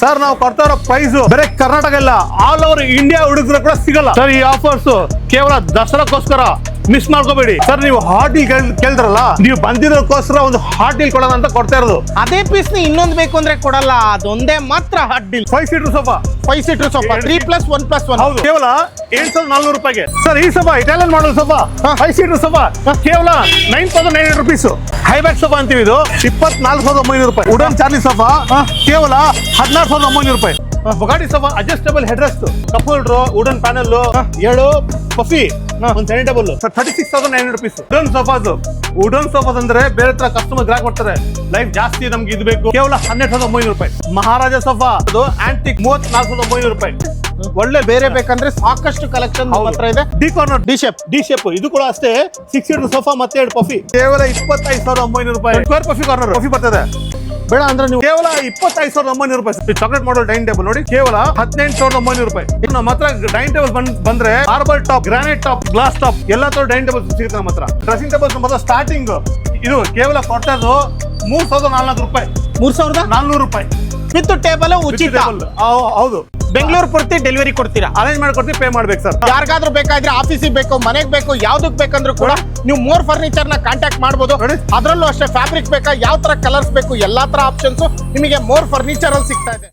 Sir ನಾವು ಕೊಡ್ತಾ ಇರೋ ಪ್ರೈಸ್ ಬೇರೆ ಕರ್ನಾಟಕ ಇಲ್ಲ, ಆಲ್ ಓವರ್ ಇಂಡಿಯಾ ಹುಡುಗರು ಕೂಡ ಸಿಗಲ್ಲ ಸರ್. ಈ ಆಫರ್ಸ್ ಕೇವಲ ದಸರಾಕ್ಕೋಸ್ಕರ ಮಿಸ್ ಮಾಡ್ಕೋಬೇಡಿ ಸರ್. ನೀವು ಹಾಟ್ ಡೀಲ್ ಕೇಳಿದ್ರಲ್ಲ, ನೀವು ಬಂದಿರೋದಕ್ಕೋಸ್ಕರ ಒಂದು ಹಾಟ್ ಡೀಲ್ ಕೊಡೋಣ ಅಂತ ಕೊಡ್ತಾ ಇರೋದು. ಅದೇ ಪೀಸ್ ಇನ್ನೊಂದು ಬೇಕು ಅಂದ್ರೆ ಕೊಡಲ್ಲ, ಅದೊಂದೇ ಮಾತ್ರ hot deal. 5 seater sofa 5 seater sofa 3+1+1 ಹೌದು, ಕೇವಲ 7,400 ರೂಪಾಯಿಗೆ ಸರ್. ಈ ಸೋಫಾ ಇಟಾಲಿಯನ್ ಮಾಡಲ್ ಸೋಫಾ 5 ಸೀಟರ್ ಸೋಫಾ ಕೇವಲ 9,900 ರುಪೀಸ್. ಹೈಬ್ಯಾಕ್ ಸೋಫಾ ಅಂತೀವಿ, ಇದು 24,900 ರೂಪಾಯಿ. ವುಡನ್ ಚಾರ್ಲಿ ಸೋಫಾ ಕೇವಲ 16,900 ರೂಪಾಯಿ. Bugatti sofa adjustable head rest, cup holder, wooden panel, 7 puffy, ಒಂದು centre table, 36,900 rupees. Wooden sofas ಅಂದ್ರೆ ಬೇರೆ ತರ ಕಸ್ಟಮರ್ ಗ್ರಾಹಕ ಮಾಡ್ತಾರೆ, ಲೈಫ್ ಜಾಸ್ತಿ ನಮ್ಗೆ ಇದು ಬೇಕು, ಕೇವಲ 12,900 ರೂಪಾಯಿ. ಮಹಾರಾಜ ಸೋಫಾ ಅದು ಆಂಟಿಕ್ 34,900 ರೂಪಾಯಿ. ಒಳ್ಳೆ ಬೇರೆ ಬೇಕಂದ್ರೆ ಸಾಕಷ್ಟು ಕಲೆಕ್ಷನ್ ಹತ್ರ ಇದೆ. ಡಿ ಕಾರ್ನರ್ ಡಿ ಶೇಪ್ ಇದು ಕೂಡ ಅಷ್ಟೇ 6 ಸೀಟರ್ ಸೋಫಾ ಮತ್ತೆ 2 ಪಫಿ, ಕೇವಲ 25,900 ರೂಪಾಯಿ. ಸ್ಕ್ವೇರ್ ಪಫಿ ಕಾರ್ನರ್ ಪಫಿ ಬರ್ತದೆ, ಬೇಡ ಅಂದ್ರೆ ನೀವು ಕೇವಲ 25,900 ರೂಪಾಯಿ. ಚಾಕ್ಲೇಟ್ ಮಾಡಲ್ ಡೈನಿಂಗ್ ಟೇಬಲ್ ನೋಡಿ, ಕೇವಲ 18,900 ರೂಪಾಯಿ. ನಮ್ಮ ಹತ್ರ ಡೈನಿಂಗ್ ಟೇಬಲ್ ಬಂದ್ರೆ marble top, granite top, glass top ಎಲ್ಲ ತರ ಡೈನಿಂಗ್ ಟೇಬಲ್ ಸಿಗುತ್ತೆ ನಮ್ಮ ಹತ್ರ. ಡ್ರೆಸ್ಸಿಂಗ್ ಟೇಬಲ್ ನಮ್ಮ ಹತ್ರ ಸ್ಟಾರ್ಟಿಂಗ್ ಇದು ಕೇವಲ ಕೊಡ್ತಾ ಇರೋದು 3,400 ರೂಪಾಯಿ. 3,400 ರೂಪಾಯಿ ವಿತ್ ಟೇಬಲ್ ಉಚಿತ. ಹೌದು, ಬೆಂಗಳೂರು ಪೂರ್ತಿ ಡೆಲಿವರಿ ಕೊಡ್ತೀರಾ? ಅರೇಂಜ್ ಮಾಡ್ಕೊಡ್ತೀವಿ, ಪೇ ಮಾಡ್ಬೇಕು ಸರ್. ಯಾರಿಗಾದ್ರೂ ಬೇಕಾದ್ರೆ ಆಫೀಸಿಗೆ ಬೇಕು, ಮನೆಗೆ ಬೇಕು, ಯಾವ್ದಕ್ ಬೇಕಂದ್ರೂ ಕೂಡ ನೀವು ಮೋರ್ ಫರ್ನಿಚರ್ ನ ಕಾಂಟ್ಯಾಕ್ಟ್ ಮಾಡಬಹುದು. ಅದರಲ್ಲೂ ಅಷ್ಟೇ ಫ್ಯಾಬ್ರಿಕ್ ಬೇಕಾ, ಯಾವ ತರ ಕಲರ್ಸ್ ಬೇಕು, ಎಲ್ಲಾ ತರ ಆಪ್ಷನ್ಸ್ ನಿಮಗೆ ಮೋರ್ ಫರ್ನಿಚರ್ ಅಲ್ಲಿ ಸಿಗ್ತಾ ಇದೆ.